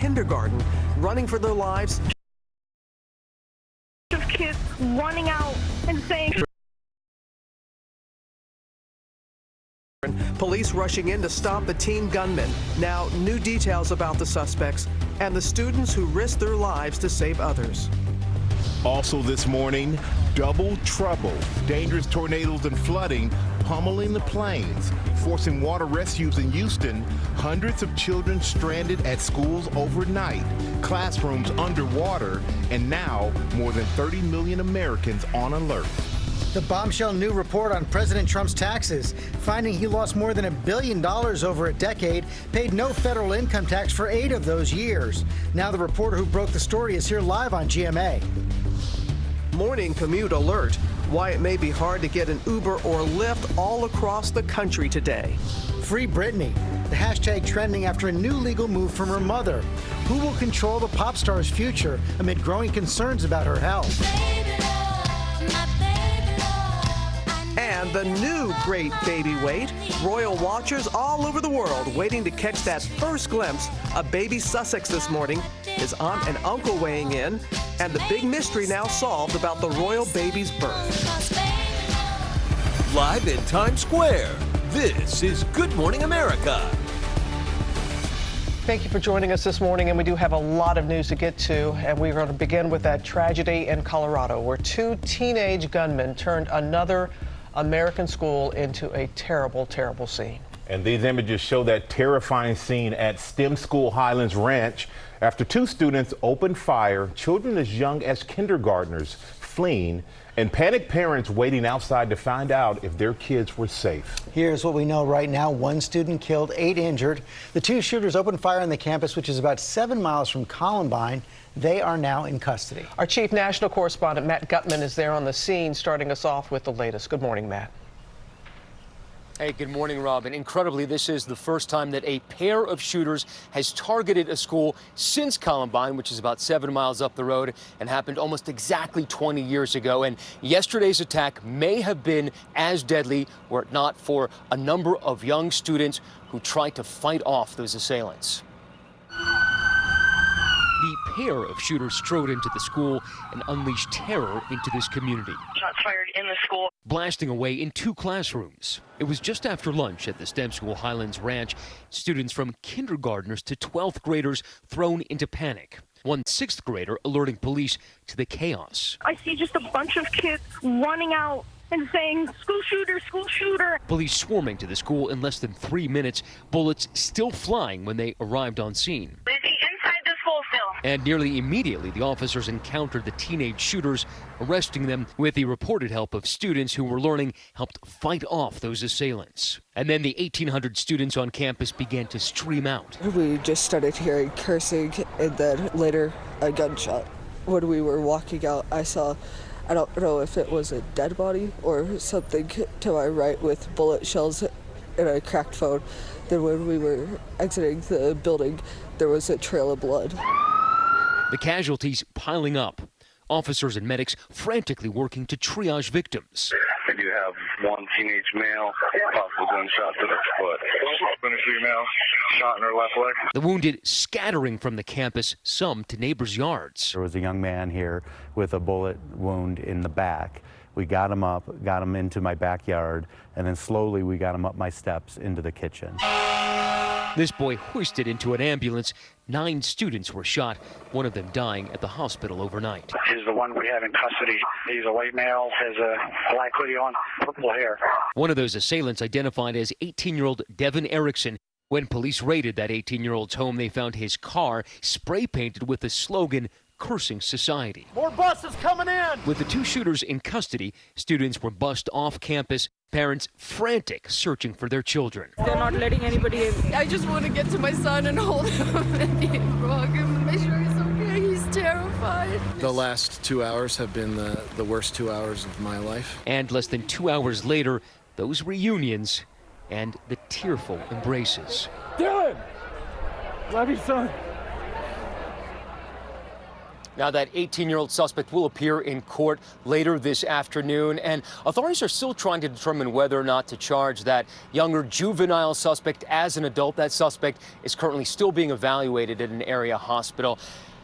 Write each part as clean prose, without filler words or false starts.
kindergarten running for their lives. Kids running out and saying. Police rushing in to stop the teen gunman. Now, new details about the suspects and the students who risked their lives to save others. Also this morning, double trouble. Dangerous tornadoes and flooding pummeling the plains, forcing water rescues in Houston. Hundreds of children stranded at schools overnight, classrooms underwater, and now more than 30 million Americans on alert. The bombshell new report on President Trump's taxes, finding he lost more than $1 billion over a decade, paid no federal income tax for 8 of those years. Now the reporter who broke the story is here live on GMA. Morning commute alert. Why it may be hard to get an Uber or Lyft all across the country today. Free Britney, the hashtag trending after a new legal move from her mother. Who will control the pop star's future amid growing concerns about her health? And the new great baby weight. Royal watchers all over the world waiting to catch that first glimpse of baby Sussex this morning. His aunt and uncle weighing in, and the big mystery now solved about the royal baby's birth. Live in Times Square, this is Good Morning America. Thank you for joining us this morning, and we do have a lot of news to get to, and we're going to begin with that tragedy in Colorado where 2 teenage gunmen turned another American school into a terrible, terrible scene. And these images show that terrifying scene at STEM School Highlands Ranch after 2 students opened fire, children as young as kindergartners fleeing, and panicked parents waiting outside to find out if their kids were safe. Here's what we know right now. 1 student killed, 8 injured. The 2 shooters opened fire on the campus, which is about 7 miles from Columbine. They are now in custody. Our chief national correspondent, Matt Gutman, is there on the scene, starting us off with the latest. Good morning, Matt. Hey, good morning, Robin. Incredibly, this is the first time that a pair of shooters has targeted a school since Columbine, which is about 7 miles up the road and happened almost exactly 20 years ago. And yesterday's attack may have been as deadly were it not for a number of young students who tried to fight off those assailants. The pair of shooters strode into the school and unleashed terror into this community. Shots fired in the school. Blasting away in 2 classrooms. It was just after lunch at the STEM School Highlands Ranch. Students from kindergartners to 12th graders thrown into panic. One 6th grader alerting police to the chaos. I see just a bunch of kids running out and saying, school shooter, school shooter. Police swarming to the school in less than 3 minutes, bullets still flying when they arrived on scene. Is he inside the school still? And nearly immediately, the officers encountered the teenage shooters, arresting them with the reported help of students who were learning helped fight off those assailants. And then the 1,800 students on campus began to stream out. We just started hearing cursing and then later a gunshot. When we were walking out, I saw, I don't know if it was a dead body or something to my right with bullet shells and a cracked phone. Then when we were exiting the building, there was a trail of blood. The casualties piling up. Officers and medics frantically working to triage victims. They do have 1 teenage male, possible gunshot to the foot. And a female shot in her left leg. The wounded scattering from the campus, some to neighbors' yards. There was a young man here with a bullet wound in the back. We got him up, got him into my backyard, and then slowly we got him up my steps into the kitchen. This boy hoisted into an ambulance. 9 students were shot, one of them dying at the hospital overnight. He's the one we have in custody. He's a white male, has a black hoodie on, purple hair. One of those assailants identified as 18-year-old Devin Erickson. When police raided that 18-year-old's home, they found his car spray-painted with the slogan, "Cursing Society." More buses coming in! With the 2 shooters in custody, students were bussed off campus, parents frantic searching for their children. They're not letting anybody in. I just want to get to my son and hold him and hug him and make sure he's okay. He's terrified. The last 2 hours have been the worst 2 hours of my life. And less than 2 hours later, those reunions and the tearful embraces. Dylan! Love you, son. Now, that 18-year-old suspect will appear in court later this afternoon, and authorities are still trying to determine whether or not to charge that younger juvenile suspect as an adult. That suspect is currently still being evaluated at an area hospital.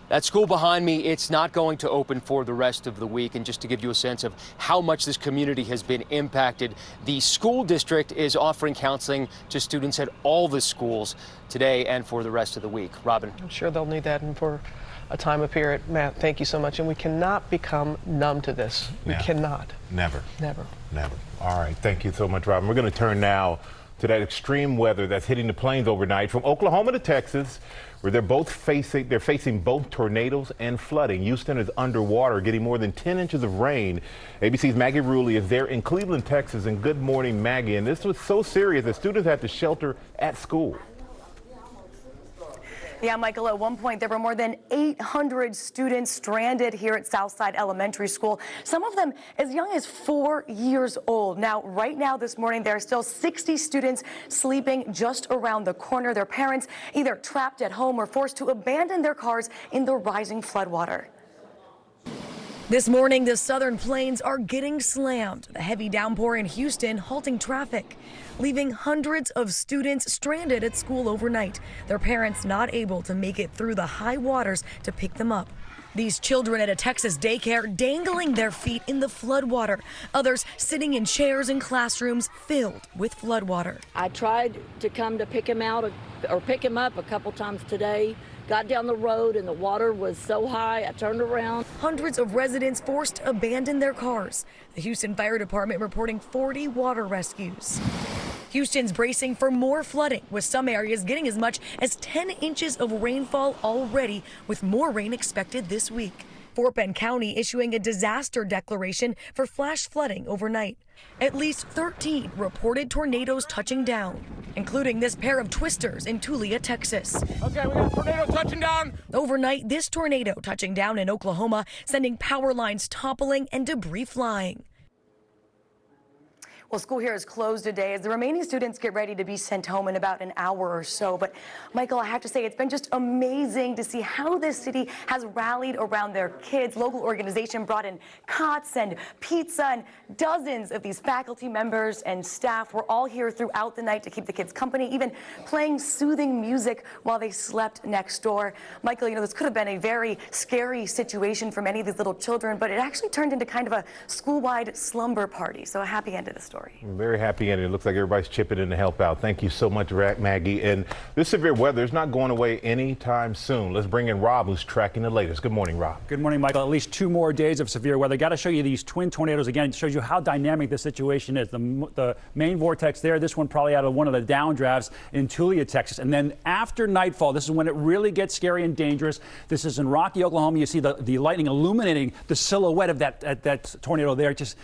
That school behind me, it's not going to open for the rest of the week. And just to give you a sense of how much this community has been impacted, the school district is offering counseling to students at all the schools today and for the rest of the week. Robin. I'm sure they'll need that and for a time of period. Matt, thank you so much. And we cannot become numb to this. We cannot. Never. Never. Never. All right. Thank you so much, Robin. We're going to turn now to that extreme weather that's hitting the plains overnight from Oklahoma to Texas, where they're facing both tornadoes and flooding. Houston is underwater, getting more than 10 inches of rain. ABC's Maggie Rulli is there in Cleveland, Texas. And good morning, Maggie. And this was so serious that students had to shelter at school. Yeah, Michael, at one point there were more than 800 students stranded here at Southside Elementary School, some of them as young as 4 years old. Now, right now this morning, there are still 60 students sleeping just around the corner. Their parents either trapped at home or forced to abandon their cars in the rising floodwater. This morning, the southern plains are getting slammed. The heavy downpour in Houston halting traffic, leaving hundreds of students stranded at school overnight. Their parents not able to make it through the high waters to pick them up. These children at a Texas daycare dangling their feet in the floodwater. Others sitting in chairs in classrooms filled with floodwater. I tried to come to pick him out or pick him up a couple times today. Got down the road and the water was so high, I turned around. Hundreds of residents forced to abandon their cars. The Houston Fire Department reporting 40 water rescues. Houston's bracing for more flooding, with some areas getting as much as 10 inches of rainfall already, with more rain expected this week. Fort Bend County issuing a disaster declaration for flash flooding overnight. At least 13 reported tornadoes touching down, including this pair of twisters in Tulia, Texas. Okay, we got a tornado touching down. Overnight, this tornado touching down in Oklahoma, sending power lines toppling and debris flying. Well, school here is closed today as the remaining students get ready to be sent home in about an hour or so. But, Michael, I have to say, it's been just amazing to see how this city has rallied around their kids. Local organization brought in cots and pizza, and dozens of these faculty members and staff were all here throughout the night to keep the kids company, even playing soothing music while they slept next door. Michael, you know, this could have been a very scary situation for many of these little children, but it actually turned into kind of a school-wide slumber party. So a happy end to the story. I'm very happy, and it looks like everybody's chipping in to help out. Thank you so much, Maggie. And this severe weather is not going away anytime soon. Let's bring in Rob, who's tracking the latest. Good morning, Rob. Good morning, Michael. At least 2 more days of severe weather. Got to show you these twin tornadoes again. It shows you how dynamic the situation is. The main vortex there, this one probably out of one of the downdrafts in Tulia, Texas. And then after nightfall, this is when it really gets scary and dangerous. This is in Rocky, Oklahoma. You see the lightning illuminating the silhouette of that tornado there. It just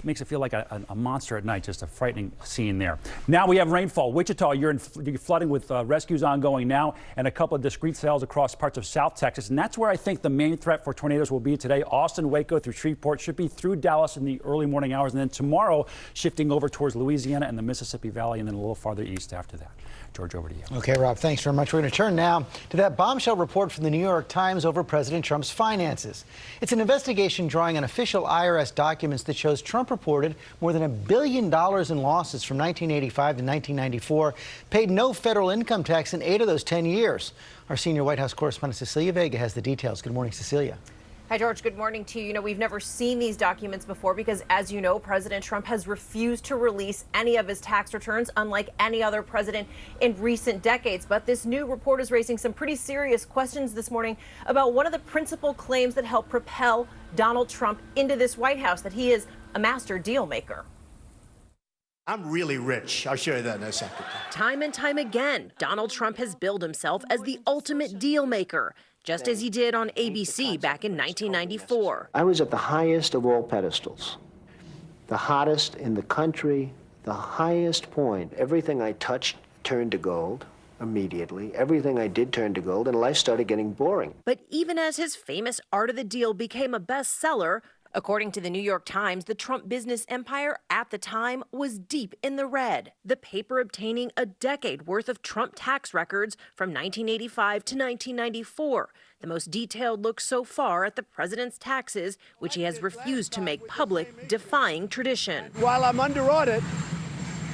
makes it feel like a monster at night, just a frightening scene there. Now we have rainfall. Wichita, you're flooding with rescues ongoing now, and a couple of discrete cells across parts of South Texas. And that's where I think the main threat for tornadoes will be today. Austin, Waco through Shreveport, should be through Dallas in the early morning hours. And then tomorrow, shifting over towards Louisiana and the Mississippi Valley, and then a little farther east after that. George, over to you. Okay, Rob, thanks very much. We're going to turn now to that bombshell report from the New York Times over President Trump's finances. It's an investigation drawing on official IRS documents that shows Trump reported more than $1 billion in losses from 1985 to 1994, paid no federal income tax in 8 of those 10 years. Our senior White House correspondent Cecilia Vega has the details. Good morning, Cecilia. Hi, George. Good morning to you. You know, we've never seen these documents before because, as you know, President Trump has refused to release any of his tax returns, unlike any other president in recent decades. But this new report is raising some pretty serious questions this morning about one of the principal claims that helped propel Donald Trump into this White House, that he is a master deal maker. I'm really rich. I'll show you that in a second. Time and time again, Donald Trump has billed himself as the ultimate deal maker, just as he did on ABC back in 1994. I was at the highest of all pedestals, the hottest in the country, the highest point. Everything I touched turned to gold immediately. Everything I did turned to gold, and life started getting boring. But even as his famous Art of the Deal became a bestseller, According to the New York Times, the Trump business empire at the time was deep in the red. The paper obtaining a decade worth of Trump tax records from 1985 to 1994. The most detailed look so far at the president's taxes, which he has refused to make public, defying tradition. While I'm under audit,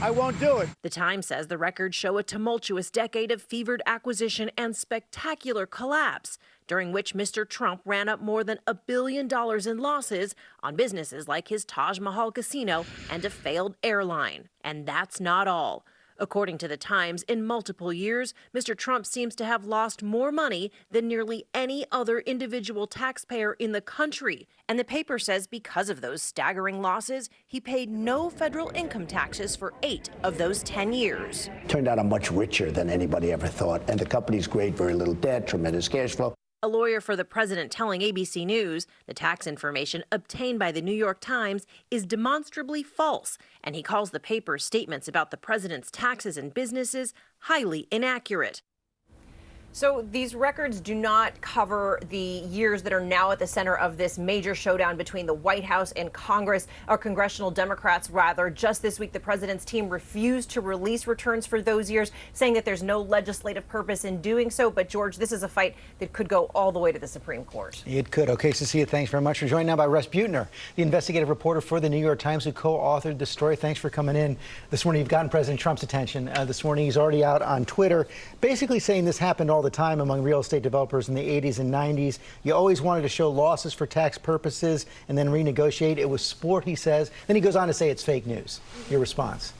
I won't do it. The Times says the records show a tumultuous decade of fevered acquisition and spectacular collapse, during which Mr. Trump ran up more than $1 billion in losses on businesses like his Taj Mahal casino and a failed airline. And that's not all. According to the Times, in multiple years, Mr. Trump seems to have lost more money than nearly any other individual taxpayer in the country. And the paper says because of those staggering losses, he paid no federal income taxes for 8 of those 10 years. Turned out I'm much richer than anybody ever thought, and the company's great, very little debt, tremendous cash flow. A lawyer for the president telling ABC News the tax information obtained by the New York Times is demonstrably false, and he calls the paper's statements about the president's taxes and businesses highly inaccurate. So these records do not cover the years that are now at the center of this major showdown between the White House and Congress, or congressional Democrats, rather. Just this week, the president's team refused to release returns for those years, saying that there's no legislative purpose in doing so. But, George, this is a fight that could go all the way to the Supreme Court. It could. Okay, Cecilia, thanks very much. We're joined now by Russ Buettner, the investigative reporter for the New York Times who co-authored the story. Thanks for coming in. This morning, you've gotten President Trump's attention. This morning, he's already out on Twitter, basically saying this happened all the time among real estate developers in the 80s and 90s. You always wanted to show losses for tax purposes and then renegotiate. It was sport, he says. Then he goes on to say it's fake news. Your response?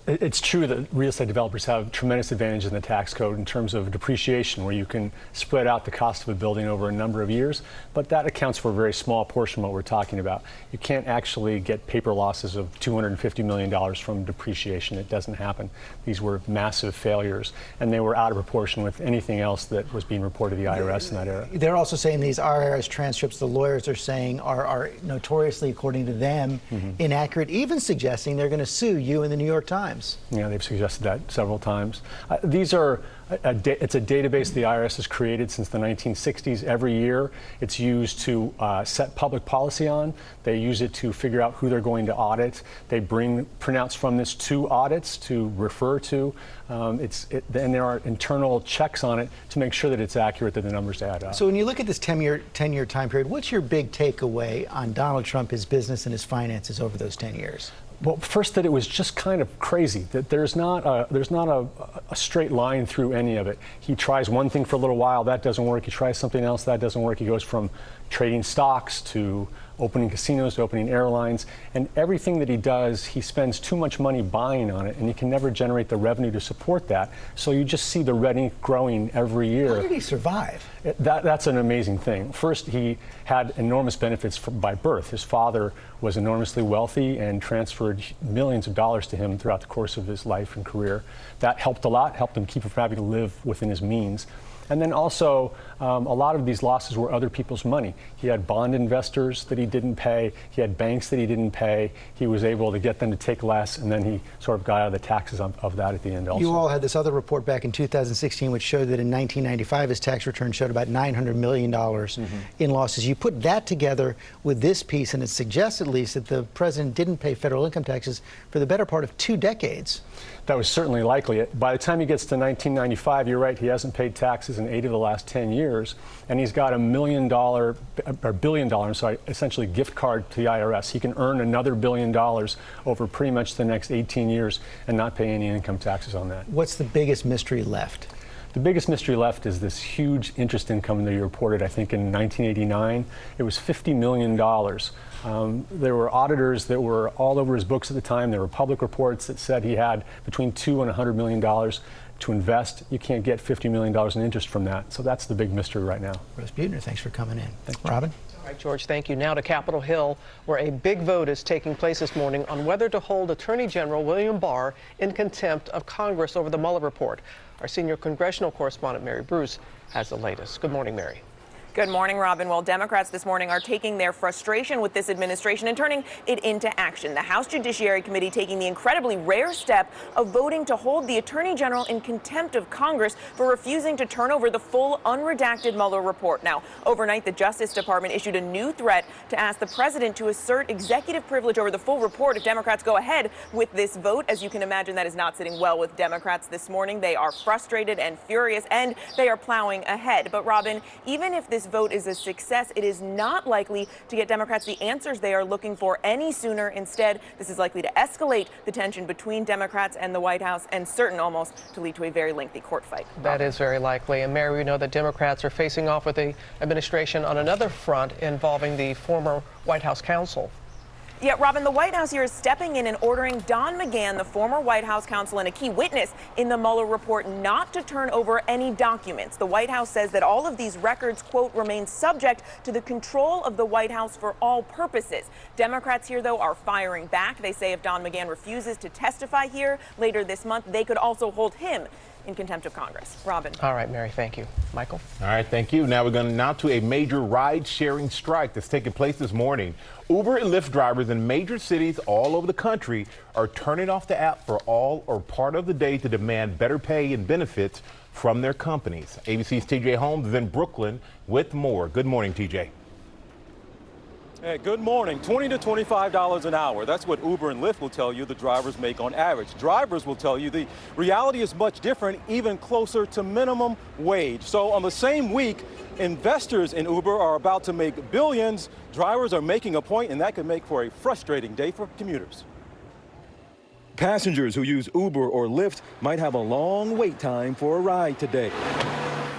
It's true that real estate developers have tremendous advantage in the tax code in terms of depreciation, where you can spread out the cost of a building over a number of years, but that accounts for a very small portion of what we're talking about. You can't actually get paper losses of $250 million from depreciation. It doesn't happen. These were massive failures, and they were out of proportion with anything else that was being reported to the IRS in that era. They're also saying these IRS transcripts, the lawyers are saying, are notoriously, according to them, inaccurate, even suggesting they're going to sue you in the New York Times. Yeah, they've suggested that several times. These are it's a database the IRS has created since the 1960s. Every year, it's used to set public policy on. They use it to figure out who they're going to audit. They bring printouts from this to audits to refer to. And there are internal checks on it to make sure that it's accurate, that the numbers add up. So when you look at this 10-year time period, what's your big takeaway on Donald Trump, his business, and his finances over those 10 years? Well, first, that it was just kind of crazy, that there's not a straight line through any of it. He tries one thing for a little while, that doesn't work. He tries something else, that doesn't work. He goes from trading stocks to opening casinos to opening airlines, and everything that he does, he spends too much money buying on it, and he can never generate the revenue to support that. So you just see the red ink growing every year. How did he survive? That's an amazing thing. First, he had enormous benefits by birth. His father was enormously wealthy and transferred millions of dollars to him throughout the course of his life and career. That helped a lot, helped him keep from having to live within his means. And then also, a lot of these losses were other people's money. He had bond investors that he didn't pay. He had banks that he didn't pay. He was able to get them to take less, and then he sort of got out of the taxes of that at the end also. You all had this other report back in 2016 which showed that in 1995 his tax return showed about $900 million in losses. You put that together with this piece, and it suggests at least that the president didn't pay federal income taxes for the better part of 2 decades. That was certainly likely. By the time he gets to 1995, you're right, he hasn't paid taxes in 8 of the last 10 years, and he's got $1 billion, essentially gift card to the IRS. He can earn another $1 billion over pretty much the next 18 years and not pay any income taxes on that. What's the biggest mystery left? The biggest mystery left is this huge interest income that he reported, I think, in 1989. It was $50 million. There were auditors that were all over his books at the time. There were public reports that said he had between $2 and $100 million to invest. You can't get $50 million in interest from that. So that's the big mystery right now. Russ Buettner, thanks for coming in. Thanks, Robin. All right, George, thank you. Now to Capitol Hill, where a big vote is taking place this morning on whether to hold Attorney General William Barr in contempt of Congress over the Mueller report. Our senior congressional correspondent, Mary Bruce, has the latest. Good morning, Mary. Good morning, Robin. Well, Democrats this morning are taking their frustration with this administration and turning it into action. The House Judiciary Committee taking the incredibly rare step of voting to hold the Attorney General in contempt of Congress for refusing to turn over the full unredacted Mueller report. Now, overnight, the Justice Department issued a new threat to ask the president to assert executive privilege over the full report if Democrats go ahead with this vote. As you can imagine, that is not sitting well with Democrats this morning. They are frustrated and furious, and they are plowing ahead. But, Robin, even if this vote is a success, it is not likely to get Democrats the answers they are looking for any sooner. Instead, this is likely to escalate the tension between Democrats and the White House, and certain almost to lead to a very lengthy court fight. That is very likely. And Mary, we know that Democrats are facing off with the administration on another front involving the former White House counsel. Yeah, Robin, the White House here is stepping in and ordering Don McGahn, the former White House counsel and a key witness in the Mueller report, not to turn over any documents. The White House says that all of these records, quote, remain subject to the control of the White House for all purposes. Democrats here, though, are firing back. They say if Don McGahn refuses to testify here later this month, they could also hold him in contempt of Congress. Robin. All right, Mary, thank you. Michael? All right, thank you. Now we're going now to a major ride-sharing strike that's taking place this morning. Uber and Lyft drivers in major cities all over the country are turning off the app for all or part of the day to demand better pay and benefits from their companies. ABC's TJ Holmes is in Brooklyn with more. Good morning, TJ. Hey, good morning. $20 to $25 an hour. That's what Uber and Lyft will tell you the drivers make on average. Drivers will tell you the reality is much different, even closer to minimum wage. So on the same week, investors in Uber are about to make billions. Drivers are making a point, and that could make for a frustrating day for commuters. Passengers who use Uber or Lyft might have a long wait time for a ride today.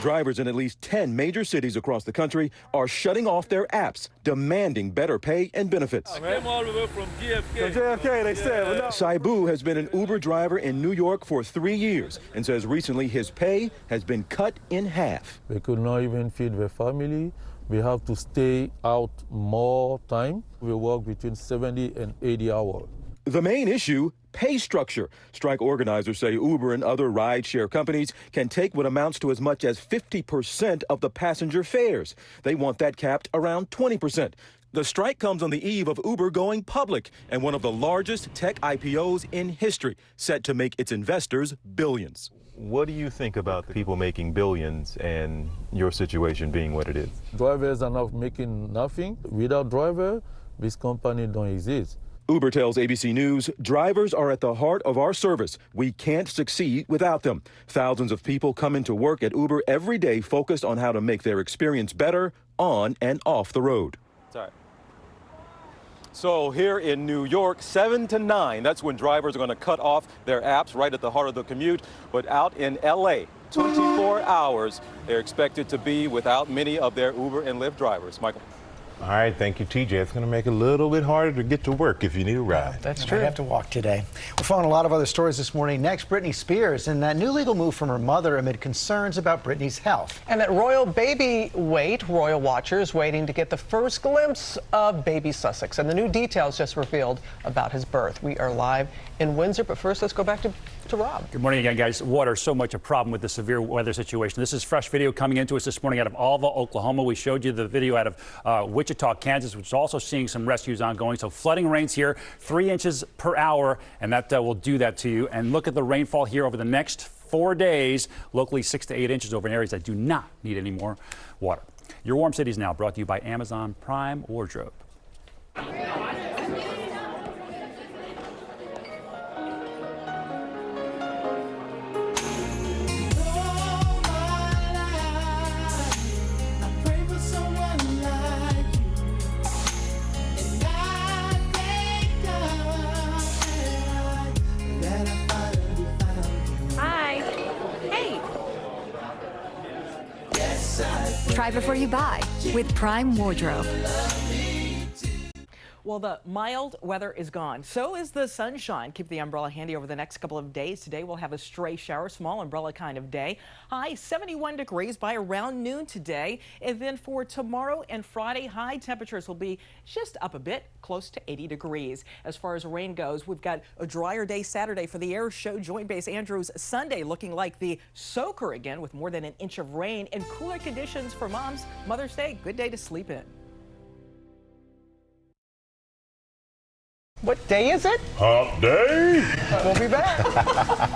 Drivers in at least 10 major cities across the country are shutting off their apps, demanding better pay and benefits. I came all the way from JFK. From JFK, they said. But no. Saibu has been an Uber driver in New York for 3 years and says recently his pay has been cut in half. We could not even feed the family. We have to stay out more time. We work between 70 and 80 hours. The main issue, pay structure. Strike organizers say Uber and other rideshare companies can take what amounts to as much as 50% of the passenger fares. They want that capped around 20%. The strike comes on the eve of Uber going public and one of the largest tech IPOs in history, set to make its investors billions. What do you think about people making billions and your situation being what it is? Drivers are not making nothing. Without driver, this company don't exist. Uber tells ABC News, drivers are at the heart of our service. We can't succeed without them. Thousands of people come into work at Uber every day focused on how to make their experience better on and off the road. Sorry. So here in New York, 7 to 9, that's when drivers are going to cut off their apps right at the heart of the commute. But out in LA, 24 hours, they're expected to be without many of their Uber and Lyft drivers. Michael. All right, thank you, TJ. It's going to make it a little bit harder to get to work if you need a ride. That's true. I have to walk today. We're following a lot of other stories this morning. Next, Britney Spears and that new legal move from her mother amid concerns about Britney's health. And that royal baby weight, royal watchers waiting to get the first glimpse of baby Sussex. And the new details just revealed about his birth. We are live in Windsor, but first let's go back to Rob. Good morning again, guys. Water is so much a problem with the severe weather situation. This is fresh video coming into us this morning out of Alva, Oklahoma. We showed you the video out of Wichita, Kansas, which is also seeing some rescues ongoing. So flooding rains here, 3 inches per hour, and that will do that to you. And look at the rainfall here over the next 4 days, locally 6 to 8 inches over in areas that do not need any more water. Your Warm Cities Now brought to you by Amazon Prime Wardrobe. Try before you buy with Prime Wardrobe. Well, the mild weather is gone. So is the sunshine. Keep the umbrella handy over the next couple of days. Today we'll have a stray shower, small umbrella kind of day. High 71 degrees by around noon today. And then for tomorrow and Friday, high temperatures will be just up a bit, close to 80 degrees. As far as rain goes, we've got a drier day Saturday for the Air Show Joint Base Andrews. Sunday looking like the soaker again with more than an inch of rain and cooler conditions for moms. Mother's Day, good day to sleep in. What day is it? Hump day. We'll be back.